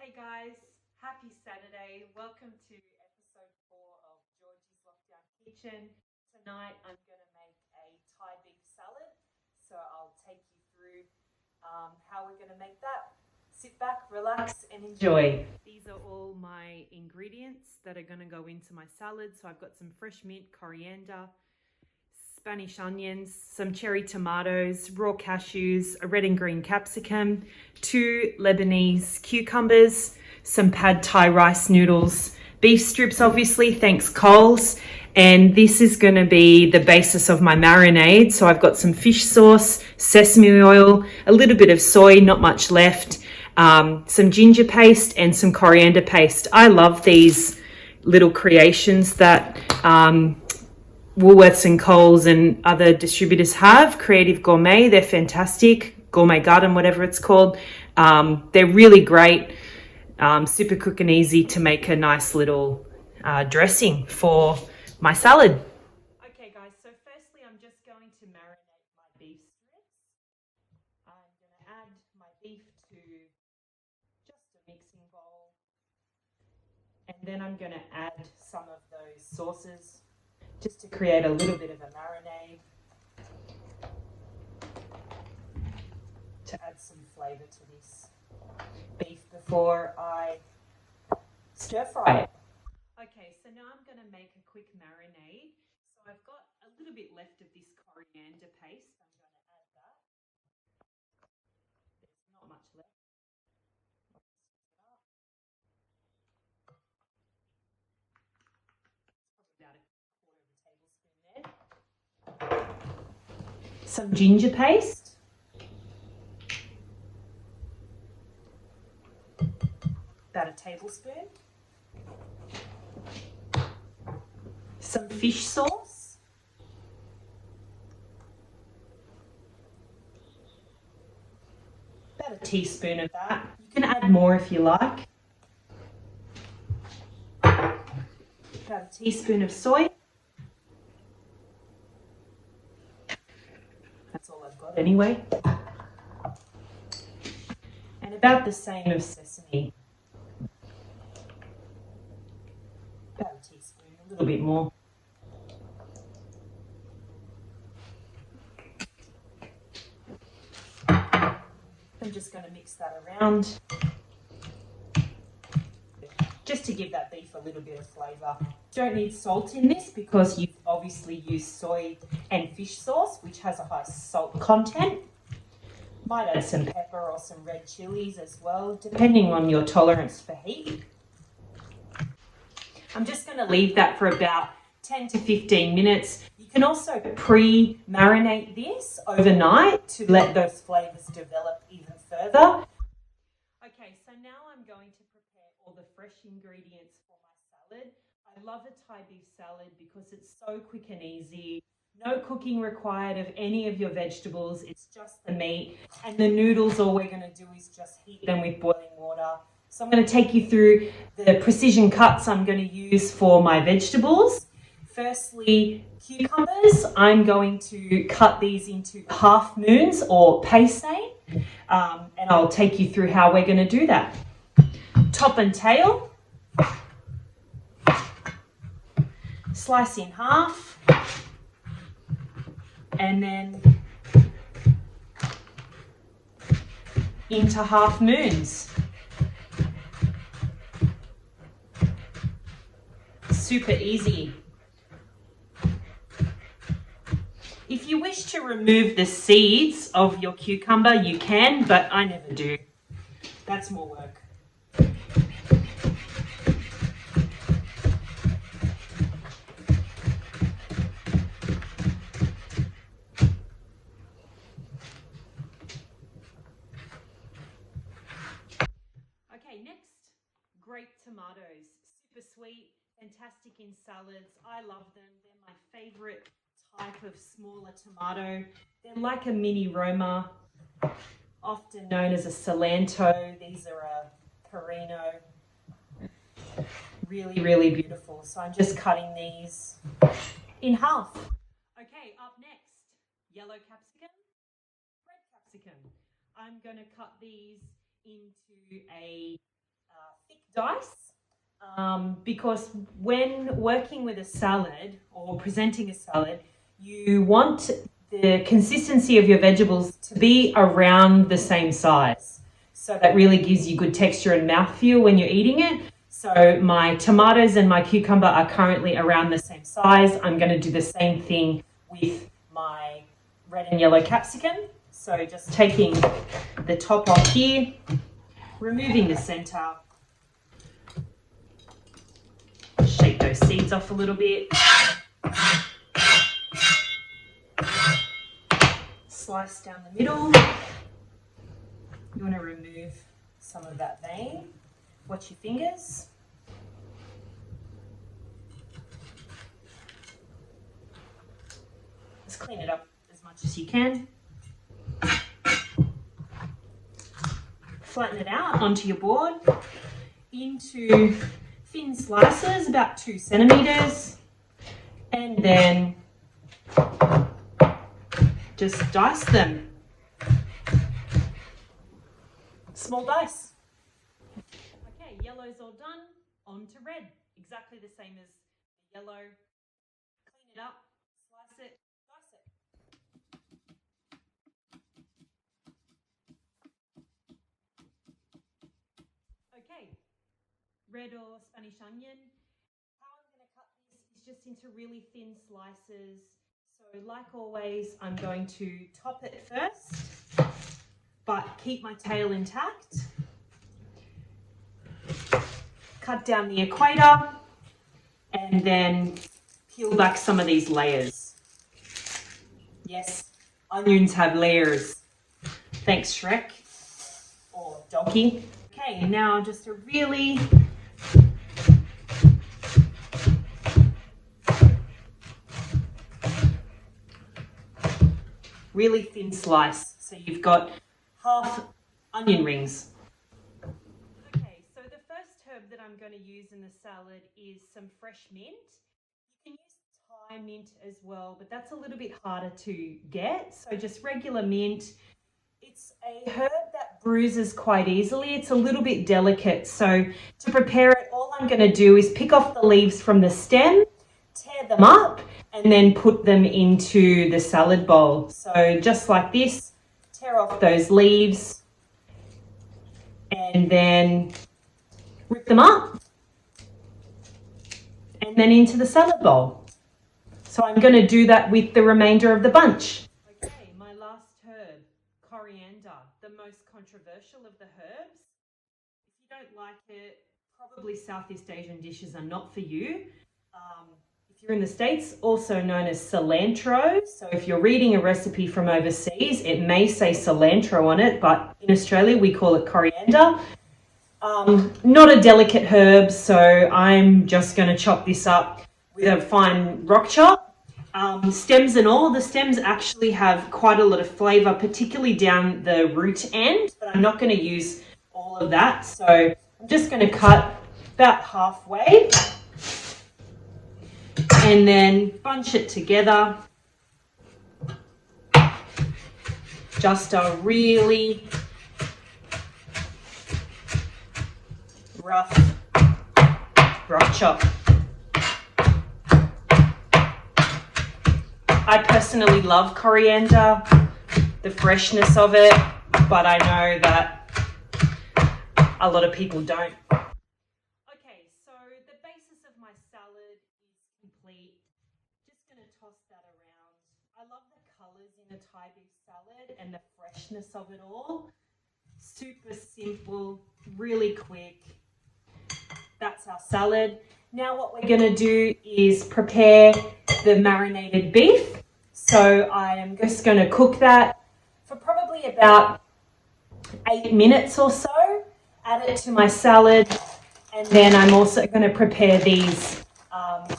Hey guys, happy Saturday. Welcome to episode 4 of Georgie's Lockdown Kitchen. Tonight I'm going to make a Thai beef salad. So I'll take you through how we're going to make that. Sit back, relax, and enjoy. These are all my ingredients that are going to go into my salad. So I've got some fresh mint, coriander, Spanish onions, some cherry tomatoes, raw cashews, a red and green capsicum, 2 Lebanese cucumbers, some pad Thai rice noodles, beef strips obviously, thanks Coles, and this is going to be the basis of my marinade. So I've got some fish sauce, sesame oil, a little bit of soy, not much left, some ginger paste and some coriander paste. I love these little creations that Woolworths and Coles and other distributors have. Creative Gourmet, they're fantastic. Gourmet Garden, whatever it's called. They're really great, super quick and easy to make a nice little dressing for my salad. Okay guys, so firstly I'm just going to marinate my beef strips. I'm going to add my beef to just a mixing bowl. And then I'm going to add some of those sauces just to create a little bit of a marinade to add some flavour to this beef before I stir fry it. Okay, so now I'm going to make a quick marinade. So I've got a little bit left of this coriander paste. I'm going to add that. There's not much left. Probably about a quarter of a tablespoon there. Some ginger paste. About a tablespoon. Some fish sauce. About a teaspoon of that. You can add more if you like. About a teaspoon of soy. That's all I've got anyway. And about the same of sesame. About a teaspoon, a little bit more. I'm just going to mix that around just to give that beef a little bit of flavour. Don't need salt in this because you've obviously used soy and fish sauce, which has a high salt content. Might add some pepper or some red chilies as well, depending on your tolerance for heat. I'm just going to leave that for about 10 to 15 minutes. You can also pre-marinate this overnight to let those flavours develop even further. Okay, so now I'm going to prepare all the fresh ingredients for my salad. I love a Thai beef salad because it's so quick and easy. No cooking required of any of your vegetables. It's just the meat. And the noodles, all we're going to do is just heat them with boiling water. So I'm going to take you through the precision cuts I'm going to use for my vegetables. Firstly, cucumbers. I'm going to cut these into half moons or paisane. And I'll take you through how we're going to do that. Top and tail. Slice in half. And then into half moons. Super easy. If you wish to remove the seeds of your cucumber, you can, but I never do. That's more work. Okay, next, grape tomatoes. Super sweet, fantastic in salads. I love them. They're my favorite type of smaller tomato. They're like a mini Roma, often known as a Cilantro. These are a Carino. Really, really beautiful. So I'm just cutting these in half. Okay, up next, yellow capsicum, red capsicum. I'm going to cut these into a dice because when working with a salad or presenting a salad, you want the consistency of your vegetables to be around the same size. So that really gives you good texture and mouthfeel when you're eating it. So my tomatoes and my cucumber are currently around the same size. I'm going to do the same thing with my red and yellow capsicum. So just taking the top off here, removing the center, shake those seeds off a little bit, slice down the middle. You want to remove some of that vein. Watch your fingers. Just clean it up as much as you can. Flatten it out onto your board into thin slices, about 2 centimeters, and then just dice them. Small dice. Okay, yellow's all done. On to red. Exactly the same as yellow. Clean it up, slice it, dice it. Okay, red or Spanish onion. How I'm going to cut this is just into really thin slices. So like always, I'm going to top it first, but keep my tail intact. Cut down the equator and then peel back some of these layers. Yes, onions have layers. Thanks, Shrek or Donkey. Okay, now just a really thin slice. So you've got half onion rings. Okay, so the first herb that I'm going to use in the salad is some fresh mint. You can use Thai mint as well, but that's a little bit harder to get. So just regular mint. It's a herb that bruises quite easily. It's a little bit delicate. So to prepare it, all I'm going to do is pick off the leaves from the stem, tear them up, and then put them into the salad bowl. So just like this, tear off those leaves and then rip them up and then into the salad bowl. So I'm going to do that with the remainder of the bunch. Okay, my last herb, coriander, the most controversial of the herbs. If you don't like it, probably Southeast Asian dishes are not for you. If you're in the States, also known as cilantro. So if you're reading a recipe from overseas, it may say cilantro on it, but in Australia we call it coriander. Not a delicate herb, so I'm just going to chop this up with a fine rock chop. Stems and all, the stems actually have quite a lot of flavour, particularly down the root end, but I'm not going to use all of that. So I'm just going to cut about halfway and then bunch it together. Just a really rough chop. I personally love coriander, the freshness of it, but I know that a lot of people don't. Okay, so the basis of my salad is complete. Just going to toss that around. I love the colours in a Thai beef salad and the freshness of it all. Super simple, really quick. That's our salad. Now what we're going to do is prepare the marinated beef. So I am just going to cook that for probably about 8 minutes or so. Add it to my salad, and then I'm also going to prepare these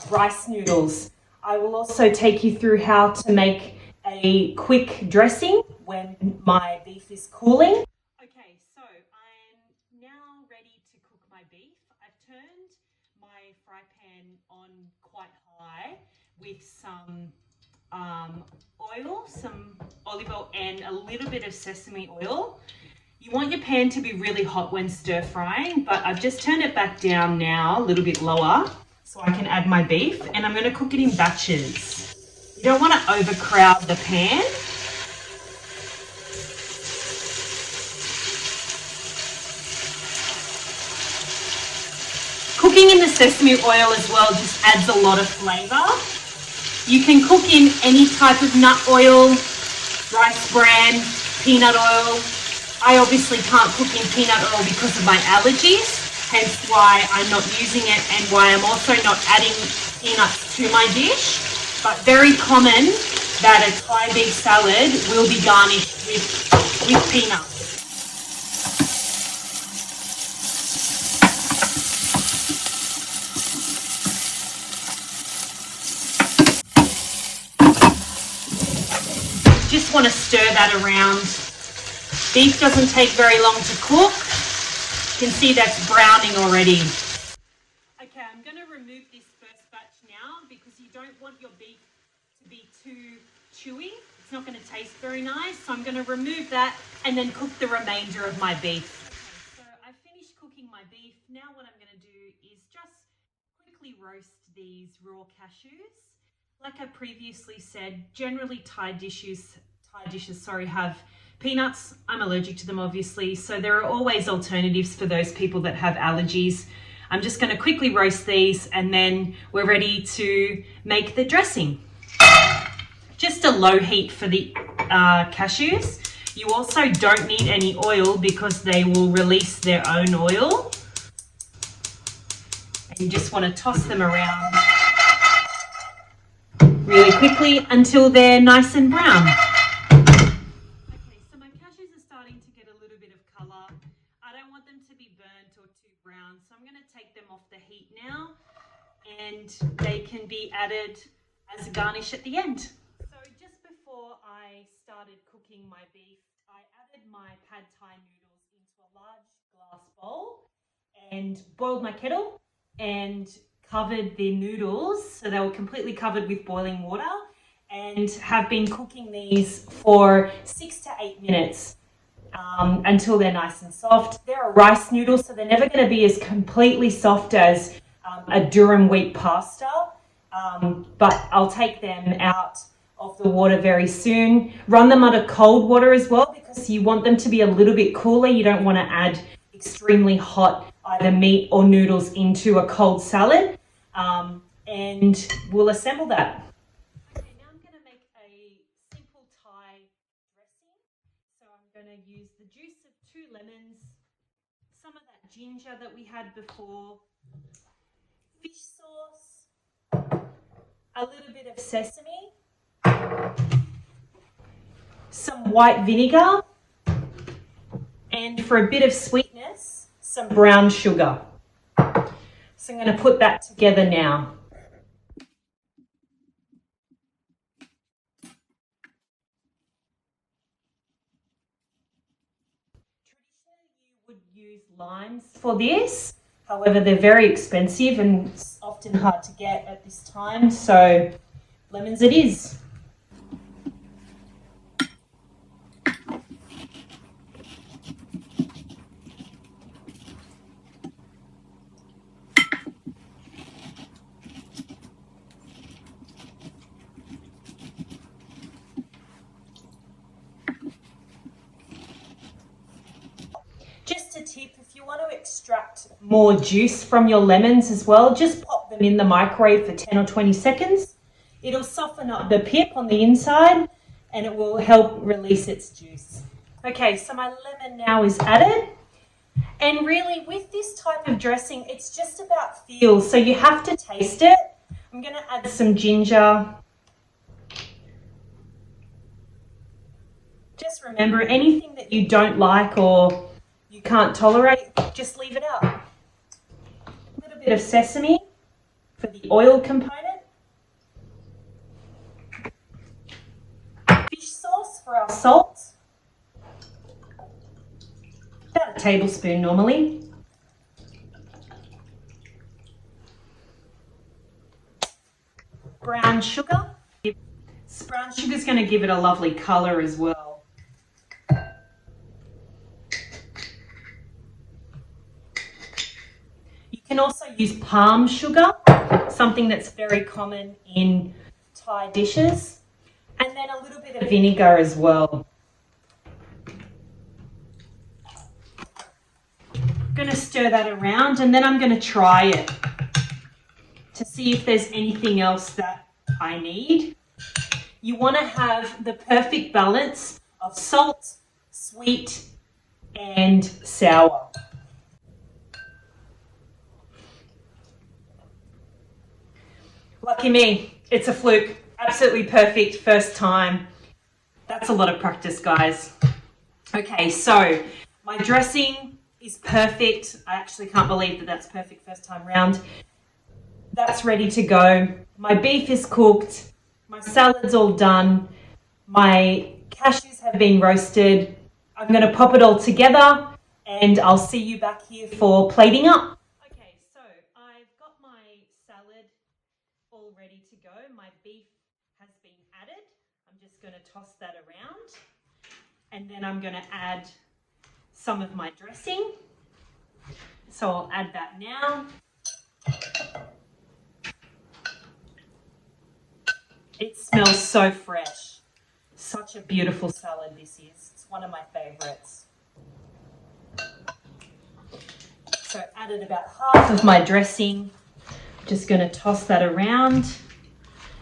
rice noodles. I will also take you through how to make a quick dressing when my beef is cooling. Okay, so I'm now ready to cook my beef. I've turned my fry pan on quite high with some oil, some olive oil and a little bit of sesame oil. You want your pan to be really hot when stir frying, but I've just turned it back down now, a little bit lower, so I can add my beef, and I'm going to cook it in batches. You don't want to overcrowd the pan. Cooking in the sesame oil as well just adds a lot of flavour. You can cook in any type of nut oil, rice bran, peanut oil. I obviously can't cook in peanut oil because of my allergies, hence why I'm not using it and why I'm also not adding peanuts to my dish. But very common that a Thai beef salad will be garnished with peanuts. Just want to stir that around. Beef doesn't take very long to cook. You can see that's browning already. Okay, I'm going to remove this first batch now because you don't want your beef to be too chewy. It's not going to taste very nice. So I'm going to remove that and then cook the remainder of my beef. Okay, so I finished cooking my beef. Now what I'm going to do is just quickly roast these raw cashews. Like I previously said, generally Thai dishes have peanuts. I'm allergic to them, obviously, so there are always alternatives for those people that have allergies. I'm just going to quickly roast these and then we're ready to make the dressing. Just a low heat for the cashews. You also don't need any oil because they will release their own oil. And you just want to toss them around really quickly until they're nice and brown. Okay, so my cashews are starting to get a little bit of colour. I don't want them to be burnt or too brown, so I'm going to take them off the heat now and they can be added as a garnish at the end. So just before I started cooking my beef, I added my pad thai noodles into a large glass bowl and boiled my kettle and covered the noodles so they were completely covered with boiling water and have been cooking these for 6 to 8 minutes until they're nice and soft. They're a rice noodle, so they're never going to be as completely soft as a durum wheat pasta, but I'll take them out of the water very soon. Run them under cold water as well because you want them to be a little bit cooler. You don't want to add extremely hot either meat or noodles into a cold salad. And we'll assemble that. Okay, now I'm going to make a simple Thai dressing. So I'm going to use the juice of 2 lemons, some of that ginger that we had before, fish sauce, a little bit of sesame, some white vinegar, and for a bit of sweetness, some brown sugar. So I'm going to put that together now. Traditionally, you would use limes for this. However, they're very expensive and often hard to get at this time. So lemons it is. Just a tip, if you want to extract more juice from your lemons as well, just pop them in the microwave for 10 or 20 seconds. It'll soften up the pip on the inside and it will help release its juice. Okay, so my lemon now is added. And really with this type of dressing, it's just about feel. So you have to taste it. I'm going to add some ginger. Just remember, anything that you don't like or you can't tolerate, just leave it out. A little bit of sesame for the oil component. Fish sauce for our salt. About a tablespoon normally. Brown sugar. Brown sugar is going to give it a lovely colour as well. can also use palm sugar, something that's very common in Thai dishes, and then a little bit of vinegar as well. I'm going to stir that around, and then I'm going to try it to see if there's anything else that I need. You want to have the perfect balance of salt, sweet, and sour. Lucky me, it's a fluke. Absolutely perfect first time. That's a lot of practice, guys. Okay, so my dressing is perfect. I actually can't believe that that's perfect first time round. That's ready to go. My beef is cooked. My salad's all done. My cashews have been roasted. I'm going to pop it all together and I'll see you back here for plating up. Okay, so I've got my salad all ready to go. My beef has been added. I'm just going to toss that around and then I'm going to add some of my dressing. So I'll add that now. It smells so fresh. Such a beautiful salad this is. It's one of my favorites. So added about half of my dressing. Just going to toss that around.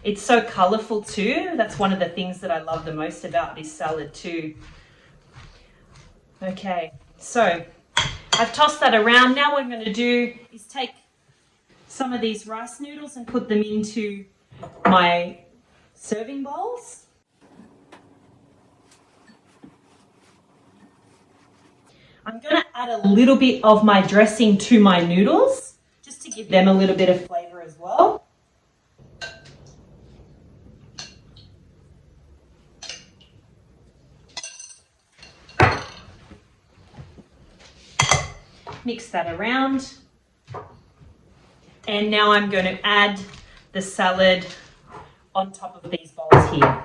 It's so colourful too. That's one of the things that I love the most about this salad too. Okay, so I've tossed that around. Now what I'm going to do is take some of these rice noodles and put them into my serving bowls. I'm going to add a little bit of my dressing to my noodles, just to give them a little bit of flavour as well. Mix that around. And now I'm going to add the salad on top of these bowls here.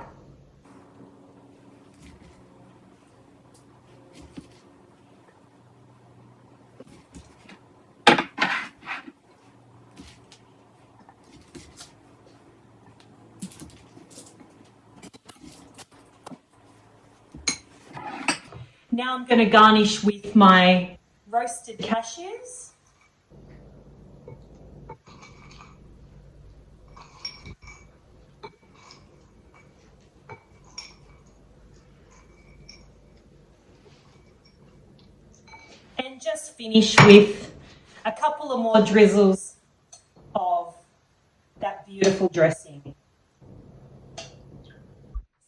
Now I'm going to garnish with my roasted cashews. And just finish with a couple of more drizzles of that beautiful dressing.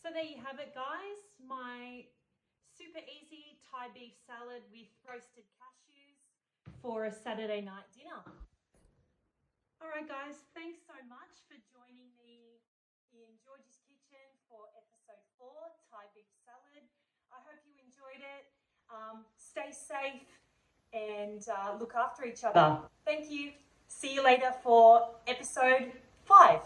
So there you have it, guys. My super easy Thai beef salad with roasted cashews for a Saturday night dinner. All right, guys, thanks so much for joining me in Georgie's kitchen for episode 4, Thai beef salad. I hope you enjoyed it. Stay safe and look after each other. Thank you. See you later for episode 5.